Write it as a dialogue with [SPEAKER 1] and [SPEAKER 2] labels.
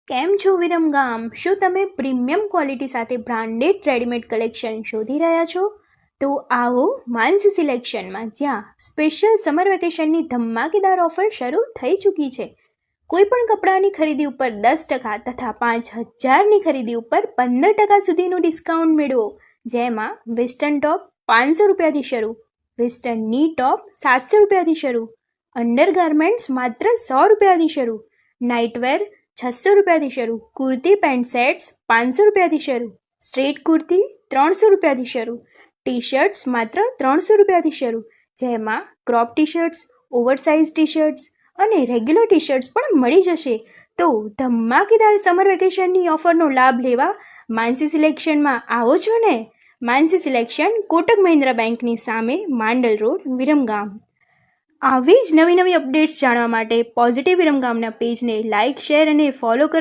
[SPEAKER 1] કેમ છો વિરમગામ? શું તમે પ્રીમિયમ ક્વોલિટી સાથે બ્રાન્ડેડ રેડીમેડ કલેક્શન શોધી રહ્યા છો? તો આવો માનસી સિલેક્શનમાં, જ્યાં સ્પેશિયલ સમર વેકેશનની ધમાકેદાર ઓફર શરૂ થઈ ચૂકી છે. કોઈ પણ કપડાની ખરીદી ઉપર 10% તથા 5,000ની ખરીદી ઉપર 15% સુધીનું ડિસ્કાઉન્ટ મેળવો. જેમાં વેસ્ટર્ન ટોપ 500 રૂપિયાથી શરૂ, વેસ્ટર્ન ની ટોપ 700 રૂપિયાથી શરૂ, અંડરગાર્મેન્ટ્સ માત્ર 100 રૂપિયાથી શરૂ, નાઇટવેર 600 રૂપિયાથી શરૂ, કુર્તી પેન્ટ સેટ્સ 500 રૂપિયાથી શરૂ, સ્ટ્રેટ કુર્તી 300 રૂપિયાથી શરૂ, ટી શર્ટ્સ માત્ર 300 રૂપિયાથી શરૂ, જેમાં crop T shirts, oversize T shirts અને રેગ્યુલર ટી શર્ટ્સ પણ મળી જશે. તો ધમાકેદાર સમર વેકેશનની ઓફરનો લાભ લેવા માનસી સિલેક્શનમાં આવો છો ને? માનસી સિલેક્શન કોટક મહિન્દ્રા બેંકની સામે, માંડલ રોડ, વિરમગામ. આવી જ નવી અપડેટ્સ જાણવા માટે પોઝિટિવ વિરમગામના પેજને લાઇક, શેર અને ફોલો કરો.